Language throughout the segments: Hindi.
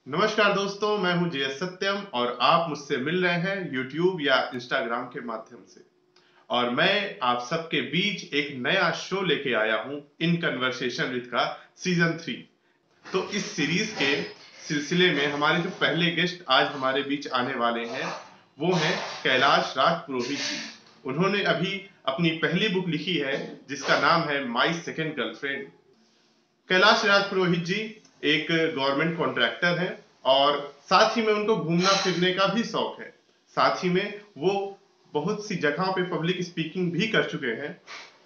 नमस्कार दोस्तों, मैं हूं जीएस सत्यम और आप मुझसे मिल रहे हैं यूट्यूब या इंस्टाग्राम के माध्यम से। और मैं आप सबके बीच एक नया शो लेके आया हूं, इन कन्वर्सेशन विद का सीजन 3। तो इस सीरीज के सिलसिले में हमारे जो पहले गेस्ट आज हमारे बीच आने वाले हैं वो हैं कैलाश राज पुरोहित जी। उन्होंने अभी अपनी पहली बुक लिखी है जिसका नाम है my second girlfriend. Kailash Raj Purohit जी एक गवर्नमेंट कॉन्ट्रैक्टर हैं और साथ ही में उनको घूमना फिरने का भी शौक है। साथ ही में वो बहुत सी जगहों पे पब्लिक स्पीकिंग भी कर चुके हैं।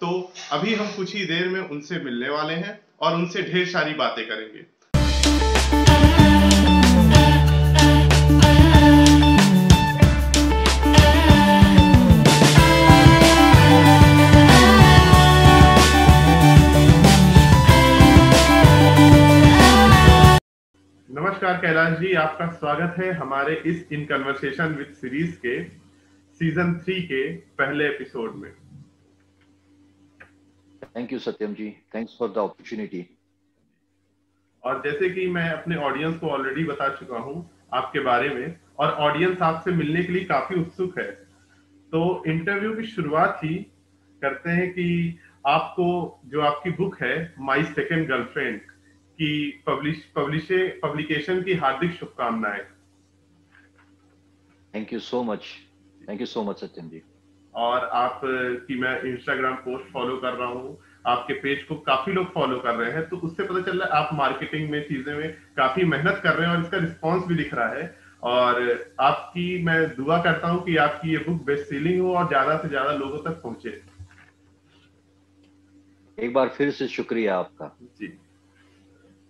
तो अभी हम कुछ ही देर में उनसे मिलने वाले हैं और उनसे ढेर सारी बातें करेंगे। नमस्कार कैलाश जी, आपका स्वागत है हमारे इस इन कन्वर्सेशन विद सीरीज के सीजन 3 के पहले एपिसोड में। Thank you Satyam ji, thanks for the opportunity. और जैसे कि मैं अपने ऑडियंस को ऑलरेडी बता चुका हूं आपके बारे में, और ऑडियंस आपसे मिलने के लिए काफी उत्सुक है, तो इंटरव्यू की शुरुआत ही करते हैं कि आपको जो आपकी बुक है माई सेकेंड गर्लफ्रेंड की पब्लिकेशन की हार्दिक शुभकामनाएं। Thank you so much, thank you so much Satyam ji. और आप की मैं इंस्टाग्राम पोस्ट फॉलो कर रहा हूँ, आपके पेज को काफी लोग फॉलो कर रहे हैं, तो उससे पता चल रहा है आप मार्केटिंग में चीजें में काफी मेहनत कर रहे हैं और इसका रिस्पांस भी दिख रहा है। और आपकी मैं दुआ करता हूँ कि आपकी ये बुक बेस्ट सेलिंग हो और ज्यादा से ज्यादा लोगों तक पहुंचे। एक बार फिर से शुक्रिया आपका जी,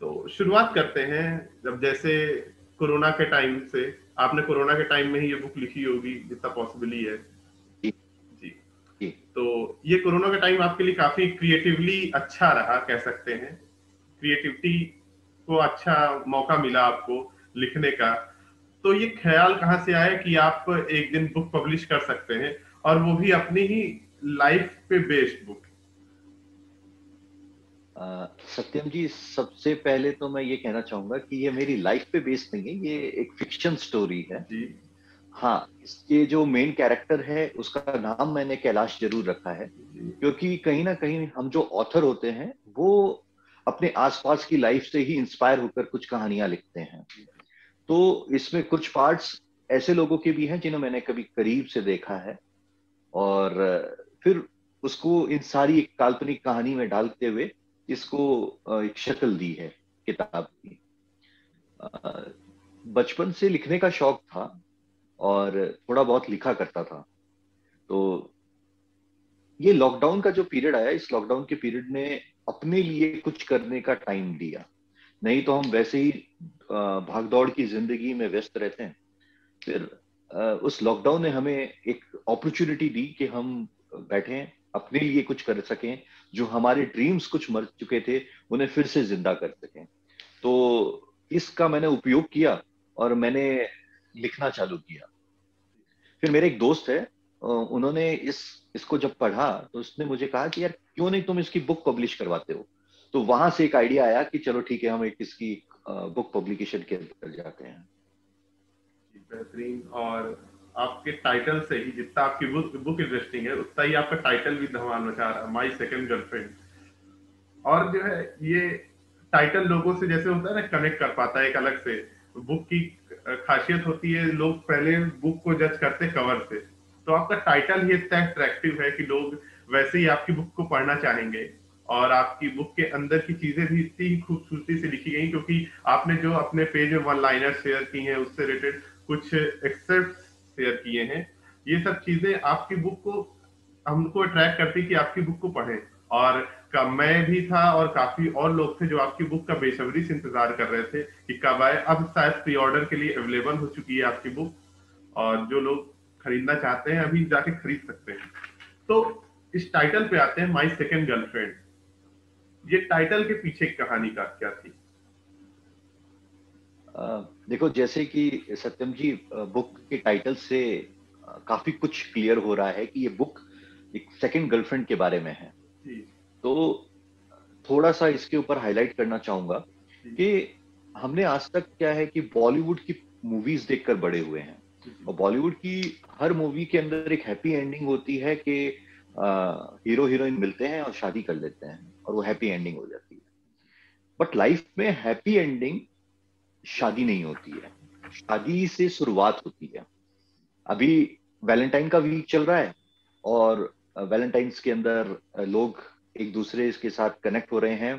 तो शुरुआत करते हैं। जब जैसे कोरोना के टाइम से, आपने कोरोना के टाइम में ही ये बुक लिखी होगी जितना पॉसिबल ही है। जी। जी, जी। तो ये कोरोना का टाइम आपके लिए काफी क्रिएटिवली अच्छा रहा, कह सकते हैं। क्रिएटिविटी को अच्छा मौका मिला आपको लिखने का। तो ये ख्याल कहाँ से आया कि आप एक दिन बुक पब्लिश कर सकते हैं, और वो भी अपनी ही लाइफ पे बेस्ड बुक? सत्यम जी, सबसे पहले तो मैं ये कहना चाहूंगा कि ये मेरी लाइफ पे बेस्ड नहीं है, ये एक फिक्शन स्टोरी है। जी हाँ, इसके जो मेन कैरेक्टर है उसका नाम मैंने कैलाश जरूर रखा है, जी क्योंकि कहीं ना कहीं हम जो ऑथर होते हैं वो अपने आसपास की लाइफ से ही इंस्पायर होकर कुछ कहानियां लिखते हैं। तो इसमें कुछ पार्ट्स ऐसे लोगों के भी हैं जिन्हें मैंने कभी करीब से देखा है, और फिर उसको इन सारी एक काल्पनिक कहानी में डालते हुए इसको एक शक्ल दी है किताब की। अ, बचपन से लिखने का शौक था और थोड़ा बहुत लिखा करता था। तो ये लॉकडाउन का जो पीरियड आया, इस लॉकडाउन के पीरियड ने अपने लिए कुछ करने का टाइम दिया। नहीं तो हम वैसे ही भागदौड़ की जिंदगी में व्यस्त रहते हैं। फिर उस लॉकडाउन ने हमें एक अपॉर्चुनिटी दी कि हम बैठें, अपने लिए कुछ कर सकें, जो हमारे ड्रीम्स कुछ मर चुके थे उन्हें फिर से जिंदा कर सकें। तो इसका मैंने उपयोग किया और मैंने लिखना चालू किया। फिर मेरे एक दोस्त है, उन्होंने इसको जब पढ़ा तो उसने मुझे कहा कि यार क्यों नहीं तुम इसकी बुक पब्लिश करवाते हो। तो वहां से एक आइडिया आया कि चलो ठीक है, हम एक इसकी बुक पब्लिकेशन के अंदर जाते हैं। बेहतरीन। और आपके टाइटल से ही, जितना आपकी बुक इंटरेस्टिंग है उतना ही आपका टाइटल भी धमाल मचा रहा है, माई सेकेंड गर्लफ्रेंड। और जो है ये टाइटल लोगों से जैसे होता है ना, कनेक्ट कर पाता है एक अलग से। बुक की खासियत होती है, लोग पहले बुक को जज करते कवर से, तो आपका टाइटल ही इतना अट्रैक्टिव है कि लोग वैसे ही आपकी बुक को पढ़ना चाहेंगे। और आपकी बुक के अंदर की चीजें भी इतनी ही खूबसूरती से लिखी गई, क्योंकि आपने जो अपने पेज में वन लाइनर शेयर की हैं, उससे रिलेटेड कुछ एक्सेप्ट शेयर किए हैं। ये सब चीजें आपकी बुक को, हमको अट्रैक्ट करती कि आपकी बुक को पढ़ें। और मैं भी था और काफी और लोग थे जो आपकी बुक का बेसब्री से इंतजार कर रहे थे कि कब आए। अब शायद प्री ऑर्डर के लिए अवेलेबल हो चुकी है आपकी बुक, और जो लोग खरीदना चाहते हैं अभी जाके खरीद सकते हैं। तो इस टाइटल पे आते हैं, माई सेकेंड गर्लफ्रेंड। ये टाइटल के पीछे की कहानी का क्या थी? देखो, जैसे कि सत्यम जी, बुक के टाइटल से काफी कुछ क्लियर हो रहा है कि ये बुक एक सेकंड गर्लफ्रेंड के बारे में है। जी तो थोड़ा सा इसके ऊपर हाईलाइट करना चाहूंगा जी कि हमने आज तक क्या है कि बॉलीवुड की मूवीज देखकर बड़े हुए हैं, और बॉलीवुड की हर मूवी के अंदर एक हैप्पी एंडिंग होती है कि हीरो हीरोइन मिलते हैं और शादी कर लेते हैं और वो हैप्पी एंडिंग हो जाती है। बट लाइफ में हैप्पी एंडिंग शादी नहीं होती है, शादी से शुरुआत होती है। अभी वैलेंटाइन का वीक चल रहा है, और वैलेंटाइंस के अंदर लोग एक दूसरे के साथ कनेक्ट हो रहे हैं,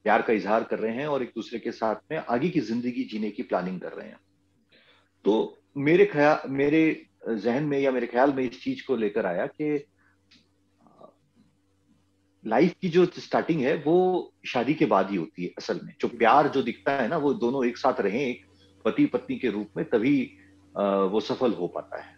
प्यार का इजहार कर रहे हैं, और एक दूसरे के साथ में आगे की जिंदगी जीने की प्लानिंग कर रहे हैं। तो मेरे जहन में या मेरे ख्याल में इस चीज को लेकर आया कि लाइफ की जो स्टार्टिंग है वो शादी के बाद ही होती है। असल में जो प्यार जो दिखता है ना, वो दोनों एक साथ रहें एक पति पत्नी के रूप में, तभी वो सफल हो पाता है।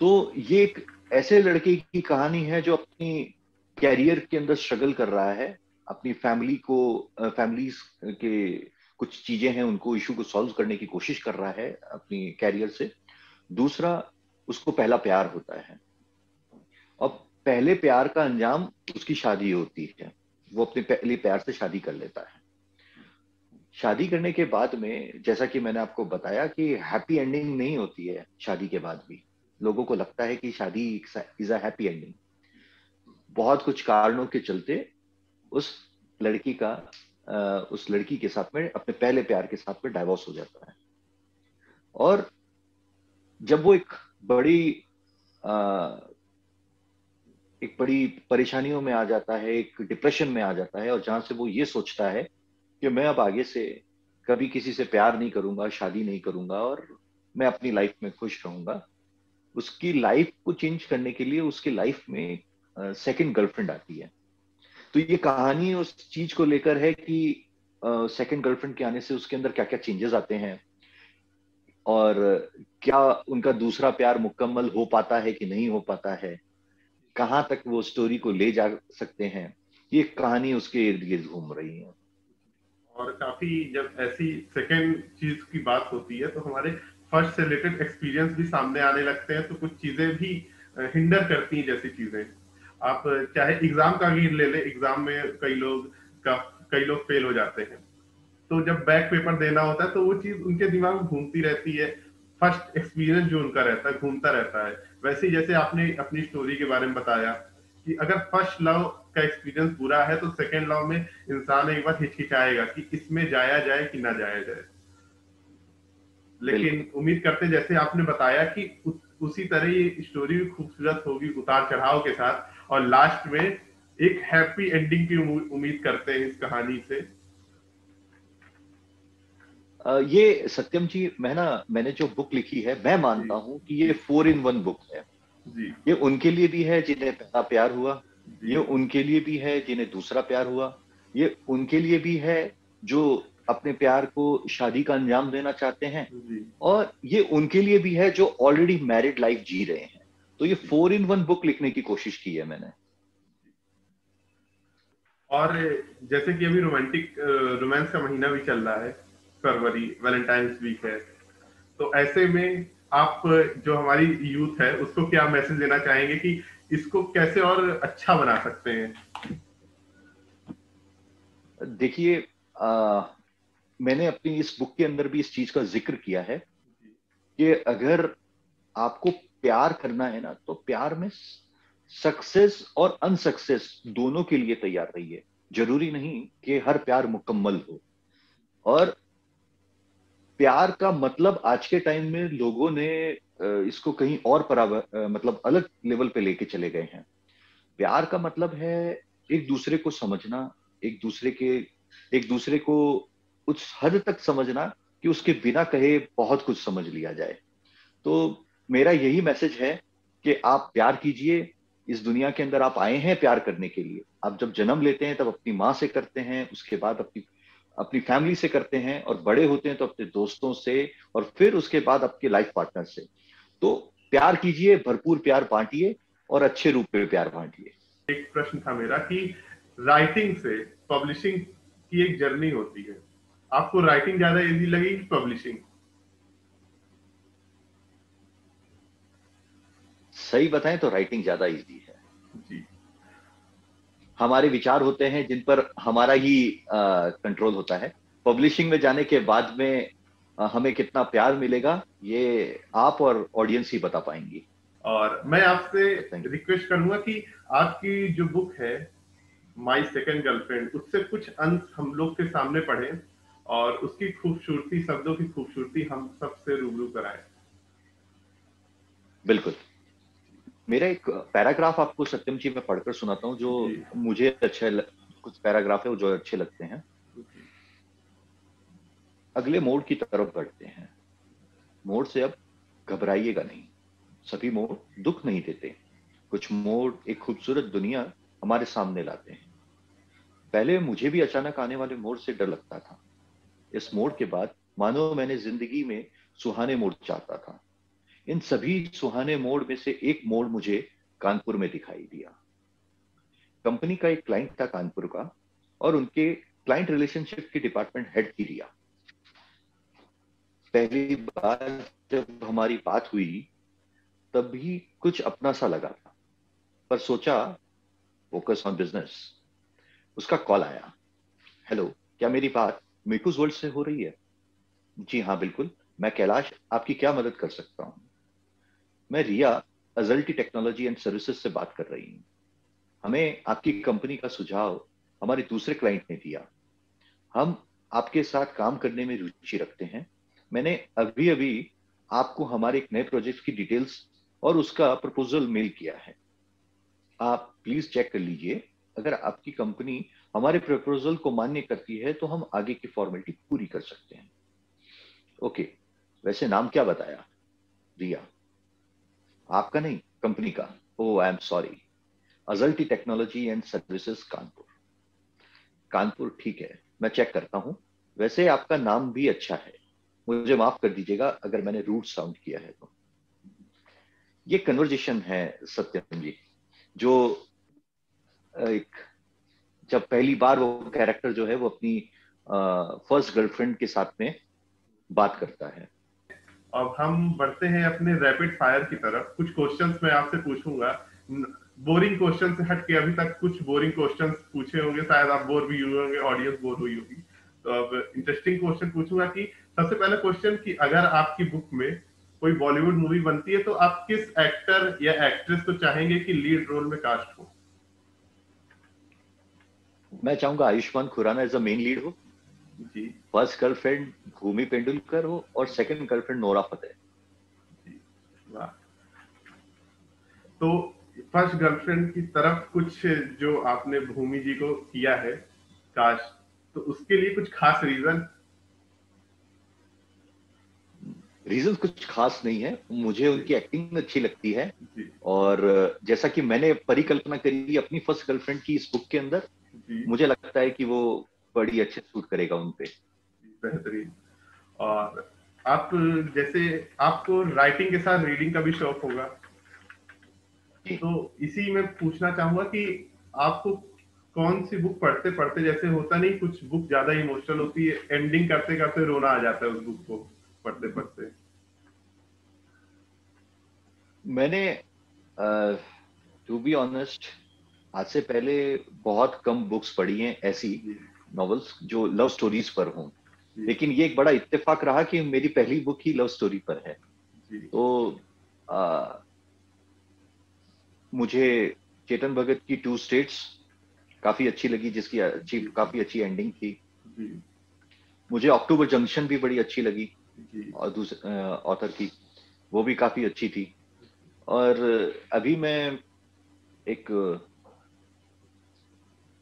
तो ये एक ऐसे लड़के की कहानी है जो अपनी कैरियर के अंदर स्ट्रगल कर रहा है, अपनी फैमिलीज के कुछ चीजें हैं उनको इशू को सॉल्व करने की कोशिश कर रहा है अपनी कैरियर से। दूसरा, उसको पहला प्यार होता है, और पहले प्यार का अंजाम उसकी शादी होती है। वो अपने पहले प्यार से शादी कर लेता है। शादी करने के बाद में, जैसा कि मैंने आपको बताया कि हैप्पी एंडिंग नहीं होती है शादी के बाद भी। लोगों को लगता है कि शादी इज अ हैप्पी एंडिंग। बहुत कुछ कारणों के चलते उस लड़की का उस लड़की के साथ में, अपने पहले प्यार के साथ में डाइवोर्स हो जाता है। और जब वो एक बड़ी परेशानियों में आ जाता है, एक डिप्रेशन में आ जाता है, और जहां से वो ये सोचता है कि मैं अब आगे से कभी किसी से प्यार नहीं करूंगा, शादी नहीं करूंगा, और मैं अपनी लाइफ में खुश रहूंगा। उसकी लाइफ को चेंज करने के लिए उसकी लाइफ में सेकंड गर्लफ्रेंड आती है। तो ये कहानी उस चीज को लेकर है कि सेकंड गर्लफ्रेंड के आने से उसके अंदर क्या क्या चेंजेस आते हैं, और क्या उनका दूसरा प्यार मुकम्मल हो पाता है कि नहीं हो पाता है, कहाँ तक वो स्टोरी को ले जा सकते हैं। ये कहानी उसके इर्द गिर्द घूम रही है। और काफी जब ऐसी सेकंड चीज की बात होती है तो हमारे फर्स्ट से रिलेटेड एक्सपीरियंस भी सामने आने लगते हैं, तो कुछ चीजें भी हिंडर करती हैं। जैसी चीजें आप चाहे एग्जाम का ही ले ले, एग्जाम में कई लोग फेल हो जाते हैं, तो जब बैक पेपर देना होता है तो वो चीज उनके दिमाग में घूमती रहती है। फर्स्ट एक्सपीरियंस जो उनका रहता है घूमता रहता है। वैसे ही जैसे आपने अपनी स्टोरी के बारे में बताया कि अगर फर्स्ट लव का एक्सपीरियंस बुरा है तो सेकेंड लव में इंसान एक बार हिचकिचाएगा कि इसमें जाया जाए कि ना जाया जाए। लेकिन उम्मीद करते जैसे आपने बताया कि उसी तरह ये स्टोरी भी खूबसूरत होगी उतार चढ़ाव के साथ, और लास्ट में एक हैप्पी एंडिंग की उम्मीद करते हैं इस कहानी से। ये सत्यम जी, मैंने जो बुक लिखी है, मैं मानता हूं कि ये 4 in 1 बुक है। जी। ये उनके लिए भी है जिन्हें पहला प्यार हुआ, जी। ये उनके लिए भी है जिन्हें दूसरा प्यार हुआ, ये उनके लिए भी है जो अपने प्यार को शादी का अंजाम देना चाहते हैं, जी। और ये उनके लिए भी है जो ऑलरेडी मैरिड लाइफ जी रहे हैं। तो ये 4 in 1 बुक लिखने की कोशिश की है मैंने। और जैसे कि अभी रोमांस का महीना भी चल रहा है, फरवरी वैलेंटाइंस वीक है, तो ऐसे में आप जो हमारी यूथ है उसको क्या मैसेज देना चाहेंगे कि इसको कैसे और अच्छा बना सकते हैं? देखिए, मैंने अपनी इस बुक के अंदर भी इस चीज का जिक्र किया है कि अगर आपको प्यार करना है ना, तो प्यार में सक्सेस और अनसक्सेस दोनों के लिए तैयार रहिए। जरूरी नहीं कि हर प्यार मुकम्मल हो। और प्यार का मतलब आज के टाइम में लोगों ने इसको कहीं और मतलब अलग लेवल पे लेके चले गए हैं। प्यार का मतलब है एक दूसरे को समझना, एक दूसरे को उस हद तक समझना कि उसके बिना कहे बहुत कुछ समझ लिया जाए। तो मेरा यही मैसेज है कि आप प्यार कीजिए। इस दुनिया के अंदर आप आए हैं प्यार करने के लिए। आप जब जन्म लेते हैं तब अपनी माँ से करते हैं, उसके बाद अपनी अपनी फैमिली से करते हैं, और बड़े होते हैं तो अपने दोस्तों से, और फिर उसके बाद आपके लाइफ पार्टनर से। तो प्यार कीजिए, भरपूर प्यार बांटिए, और अच्छे रूप में प्यार बांटिए। एक प्रश्न था मेरा कि राइटिंग से पब्लिशिंग की एक जर्नी होती है, आपको राइटिंग ज्यादा इजी लगी कि पब्लिशिंग? सही बताएं तो राइटिंग ज्यादा इजी है। जी। हमारे विचार होते हैं जिन पर हमारा ही कंट्रोल होता है। पब्लिशिंग में जाने के बाद में हमें कितना प्यार मिलेगा ये आप और ऑडियंस ही बता पाएंगी। और मैं आपसे रिक्वेस्ट करूंगा कि आपकी जो बुक है माय सेकंड गर्लफ्रेंड, उससे कुछ अंश हम लोग के सामने पढ़ें और उसकी खूबसूरती, शब्दों की खूबसूरती हम सबसे रूबरू कराएं। बिल्कुल। मेरा एक पैराग्राफ आपको सत्यम जी मैं पढ़कर सुनाता हूँ जो मुझे कुछ पैराग्राफ है जो अच्छे लगते हैं। अगले मोड़ की तरफ बढ़ते हैं। मोड़ से अब घबराइएगा नहीं। सभी मोड़ दुख नहीं देते। कुछ मोड़ एक खूबसूरत दुनिया हमारे सामने लाते हैं। पहले मुझे भी अचानक आने वाले मोड़ से डर लगता था। इस मोड़ के बाद मानो मैंने जिंदगी में सुहाने मोड़ चाहता था। इन सभी सुहाने मोड़ में से एक मोड़ मुझे कानपुर में दिखाई दिया। कंपनी का एक क्लाइंट था कानपुर का और उनके क्लाइंट रिलेशनशिप के डिपार्टमेंट हेड की रिया। पहली बार जब हमारी बात हुई तब भी कुछ अपना सा लगा था, पर सोचा फोकस ऑन बिजनेस। उसका कॉल आया। हेलो, क्या मेरी बात मीकूज वर्ल्ड से हो रही है? जी हाँ बिल्कुल, मैं कैलाश आपकी क्या मदद कर सकता हूँ? मैं रिया अजल्टी टेक्नोलॉजी एंड सर्विसेज से बात कर रही हूँ। हमें आपकी कंपनी का सुझाव हमारे दूसरे क्लाइंट ने दिया। हम आपके साथ काम करने में रुचि रखते हैं। मैंने अभी अभी आपको हमारे एक नए प्रोजेक्ट की डिटेल्स और उसका प्रपोजल मेल किया है। आप प्लीज चेक कर लीजिए। अगर आपकी कंपनी हमारे प्रपोजल को मान्य करती है तो हम आगे की फॉर्मेलिटी पूरी कर सकते हैं। ओके, वैसे नाम क्या बताया? रिया। आपका नहीं, कंपनी का। Oh I am sorry. अजल्टी technology and services Kanpur. Kanpur ठीक है, मैं चेक करता हूँ। वैसे आपका नाम भी अच्छा है। मुझे माफ कर दीजिएगा अगर मैंने रूट साउंड किया है तो। ये कन्वर्जेशन है सत्यम जी, जो एक जब पहली बार वो कैरेक्टर जो है वो अपनी फर्स्ट गर्लफ्रेंड के साथ में बात करता है। अब हम बढ़ते हैं अपने रैपिड फायर की तरफ। कुछ क्वेश्चंस मैं आपसे पूछूंगा, बोरिंग क्वेश्चन से हट के। अभी तक कुछ बोरिंग क्वेश्चंस पूछे होंगे, शायद आप बोर भी हुए होंगे, ऑडियंस बोर हुई होगी। तो अब इंटरेस्टिंग क्वेश्चन पूछूंगा कि सबसे पहला क्वेश्चन कि अगर आपकी बुक में कोई बॉलीवुड मूवी बनती है तो आप किस एक्टर या एक्ट्रेस को चाहेंगे कि लीड रोल में कास्ट हो? मैं चाहूंगा Ayushmann Khurrana as a main lead हो, जी फर्स्ट गर्लफ्रेंड भूमि पेंडुलकर हो और सेकंड गर्लफ्रेंड नोरा फतेही। जी, वाह। तो फर्स्ट गर्लफ्रेंड की तरफ कुछ जो आपने भूमि जी को किया है कास्ट, तो उसके लिए कुछ खास रीजन? रीजन कुछ खास नहीं है, मुझे जी उनकी एक्टिंग अच्छी लगती है। जी और जैसा कि मैंने परिकल्पना करी अपनी फर्स्ट गर्लफ्रेंड की इस बुक के अंदर, जी, मुझे लगता है कि वो बड़ी अच्छे सूट करेगा उन पे। बेहतरीन। और आप, जैसे आपको राइटिंग के साथ रीडिंग का भी शौक होगा, जी। तो इसी में पूछना चाहूंगा कि आपको कौन सी बुक पढ़ते पढ़ते, जैसे होता नहीं कुछ बुक ज्यादा इमोशनल होती है, एंडिंग करते करते रोना आ जाता है उस बुक को पढ़ते पढ़ते? मैंने टू बी ऑनेस्ट आज से पहले बहुत कम बुक्स पढ़ी हैं ऐसी जी नॉवेल्स जो लव स्टोरीज पर हों, जी लेकिन ये एक बड़ा इत्तेफाक रहा कि मेरी पहली बुक ही लव स्टोरी पर है। जी तो मुझे चेतन भगत की टू स्टेट्स काफी अच्छी लगी, जिसकी जी काफी अच्छी एंडिंग थी। जी मुझे अक्टूबर जंक्शन भी बड़ी अच्छी लगी जी और दूसरे ऑथर की, वो भी काफी अच्छी थी। और अभी मैं एक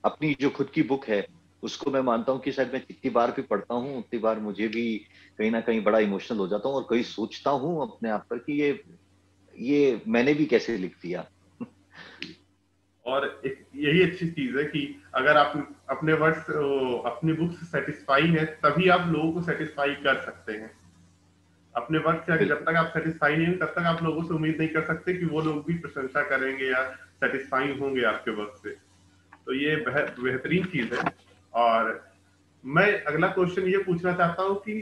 अपनी जो खुद की बुक है उसको मैं मानता हूँ कि शायद मैं जितनी बार भी पढ़ता हूँ उतनी बार मुझे भी कहीं ना कहीं बड़ा इमोशनल हो जाता हूँ और कहीं सोचता हूँ अपने आप पर कि ये मैंने भी कैसे लिख दिया। और एक यही अच्छी चीज है कि अगर आप अपने वर्ड्स, अपनी बुक से सेटिस्फाई है, तभी आप लोगों को सेटिस्फाई कर सकते हैं। अपने वर्क से अगर जब बिल्कुल। तक आप सेटिस्फाई नहीं हो तब तक आप लोगों से उम्मीद नहीं कर सकते कि वो लोग भी प्रशंसा करेंगे या सेटिस्फाई होंगे आपके वर्क से। तो ये बेहतरीन चीज है। और मैं अगला क्वेश्चन ये पूछना चाहता हूँ कि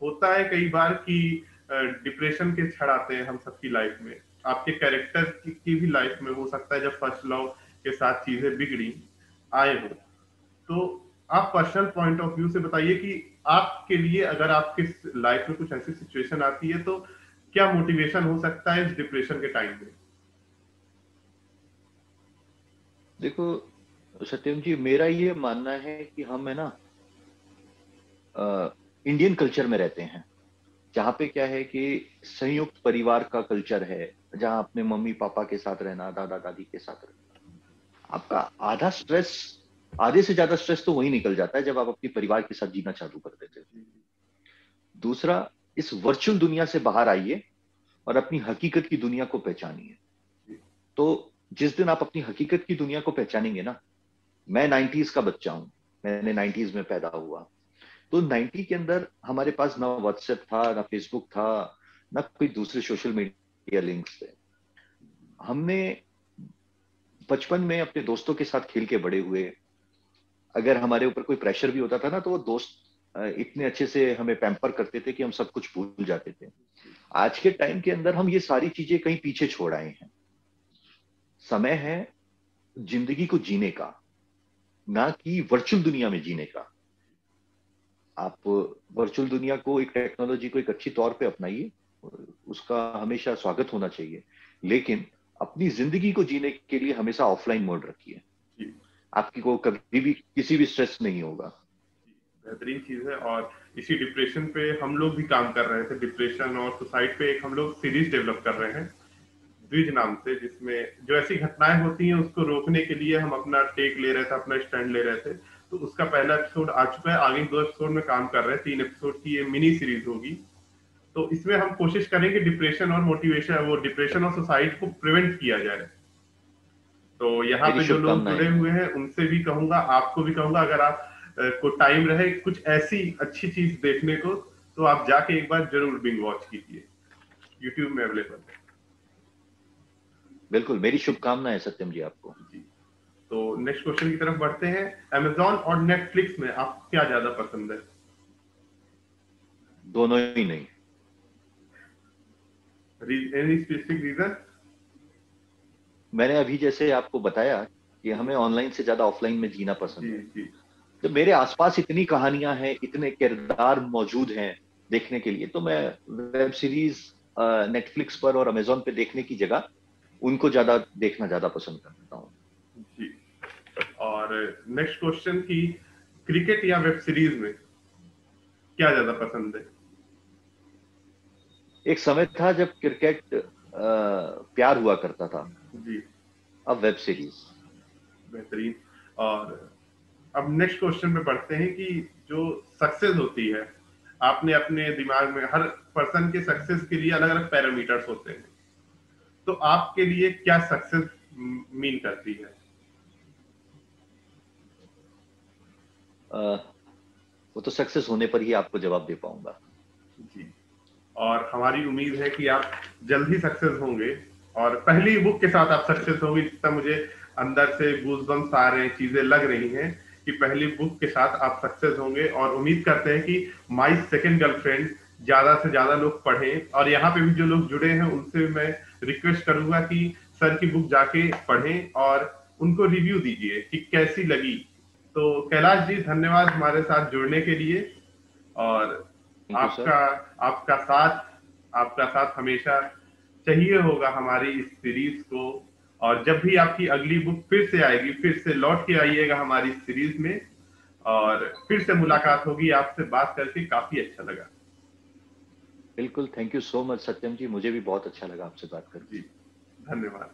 होता है कई बार कि डिप्रेशन के क्षण आते हैं हम सबकी लाइफ में। आपके कैरेक्टर की भी लाइफ में हो सकता है जब फर्स्ट लव के साथ चीजें बिगड़ी आए हो, तो आप पर्सनल पॉइंट ऑफ व्यू से बताइए कि आपके लिए अगर आपके लाइफ में कुछ ऐसी सिचुएशन आती है तो क्या मोटिवेशन हो सकता है इस डिप्रेशन के टाइम में? देखो सत्यम जी, मेरा ये मानना है कि हम है ना इंडियन कल्चर में रहते हैं, जहाँ पे क्या है कि संयुक्त परिवार का कल्चर है, जहाँ अपने मम्मी पापा के साथ रहना, दादा दादी के साथ रहना। आपका आधा स्ट्रेस, आधे से ज्यादा स्ट्रेस तो वही निकल जाता है जब आप अपने परिवार के साथ जीना चालू कर देते हो। दूसरा, इस वर्चुअल दुनिया से बाहर आइए और अपनी हकीकत की दुनिया को पहचानिए। तो जिस दिन आप अपनी हकीकत की दुनिया को पहचानेंगे ना, मैं 90s का बच्चा हूं, मैंने 90s में पैदा हुआ, तो 90 के अंदर हमारे पास ना व्हाट्सएप था, ना फेसबुक था, ना कोई दूसरे सोशल मीडिया लिंक्स थे। हमने बचपन में अपने दोस्तों के साथ खेल के बड़े हुए। अगर हमारे ऊपर कोई प्रेशर भी होता था ना, तो वो दोस्त इतने अच्छे से हमें पैम्पर करते थे कि हम सब कुछ भूल जाते थे। आज के टाइम के अंदर हम ये सारी चीजें कहीं पीछे छोड़ आए हैं। समय है जिंदगी को जीने का, ना कि वर्चुअल दुनिया में जीने का। आप वर्चुअल दुनिया को, एक टेक्नोलॉजी को एक अच्छी तौर पे अपनाइए, उसका हमेशा स्वागत होना चाहिए, लेकिन अपनी जिंदगी को जीने के लिए हमेशा ऑफलाइन मोड रखिए। आपकी को कभी भी किसी भी स्ट्रेस नहीं होगा। बेहतरीन चीज है। और इसी डिप्रेशन पे हम लोग भी काम कर रहे थे। डिप्रेशन और सुसाइड पे एक हम लोग सीरीज डेवलप कर रहे हैं द्विज नाम से, जिसमें जो ऐसी घटनाएं होती हैं उसको रोकने के लिए हम अपना टेक ले रहे थे, अपना स्टैंड ले रहे थे। तो उसका पहला एपिसोड आ चुका है, आगे 2 एपिसोड में काम कर रहे हैं। 3 एपिसोड की ये मिनी सीरीज होगी। तो इसमें हम कोशिश करेंगे डिप्रेशन और मोटिवेशन, वो डिप्रेशन और सुसाइड को प्रिवेंट किया जाए। तो यहाँ मेरी पे जो लोग शुभकामनाएं जुड़े हैं। हुए हैं उनसे भी कहूंगा, आपको भी कहूंगा, अगर आप को टाइम रहे कुछ ऐसी अच्छी चीज देखने को, तो आप जाके एक बार जरूर बिंग वॉच कीजिए। यूट्यूब में अवेलेबल है। बिल्कुल, मेरी शुभकामनाएं है सत्यम जी आपको। जी। तो नेक्स्ट क्वेश्चन की तरफ बढ़ते हैं। अमेजॉन और नेटफ्लिक्स में आपको क्या ज्यादा पसंद है? दोनों ही नहीं। Any specific reason? मैंने अभी जैसे आपको बताया कि हमें ऑनलाइन से ज्यादा ऑफलाइन में जीना पसंद जी है। जी। तो मेरे आसपास इतनी कहानियां हैं, इतने किरदार मौजूद हैं देखने के लिए, तो मैं वेब सीरीज नेटफ्लिक्स पर और अमेजोन पे देखने की जगह उनको देखना ज्यादा पसंद करता हूँ। जी। और नेक्स्ट क्वेश्चन की, क्रिकेट या वेब सीरीज में क्या ज्यादा पसंद है? एक समय था जब क्रिकेट प्यार हुआ करता था, जी। अब वेब सीरीज। बेहतरीन। और अब नेक्स्ट क्वेश्चन में बढ़ते हैं कि जो सक्सेस होती है, आपने अपने दिमाग में, हर पर्सन के सक्सेस के लिए अलग अलग पैरामीटर्स होते हैं, तो आपके लिए क्या सक्सेस मीन करती है? वो तो सक्सेस होने पर ही आपको जवाब दे पाऊंगा। जी। और हमारी उम्मीद है कि आप जल्द ही सक्सेस होंगे, और पहली बुक के साथ आप सक्सेस होंगे, जितना मुझे अंदर से गूज़बम्स आ रहे हैं, चीजें लग रही हैं कि पहली बुक के साथ आप सक्सेस होंगे। और उम्मीद करते हैं कि माय सेकंड गर्लफ्रेंड ज्यादा से ज्यादा लोग पढ़ें। और यहाँ पे भी जो लोग जुड़े हैं उनसे मैं रिक्वेस्ट करूंगा कि सर की बुक जाके पढ़ें और उनको रिव्यू दीजिए कि कैसी लगी। तो कैलाश जी, धन्यवाद हमारे साथ जुड़ने के लिए। और थैंक यू सर। आपका साथ हमेशा चाहिए होगा हमारी इस सीरीज को। और जब भी आपकी अगली बुक फिर से आएगी, फिर से लौट के आइएगा हमारी सीरीज में, और फिर से मुलाकात होगी। आपसे बात करके काफी अच्छा लगा। बिल्कुल, thank you so much Satyam जी, मुझे भी बहुत अच्छा लगा आपसे बात करके। जी, धन्यवाद।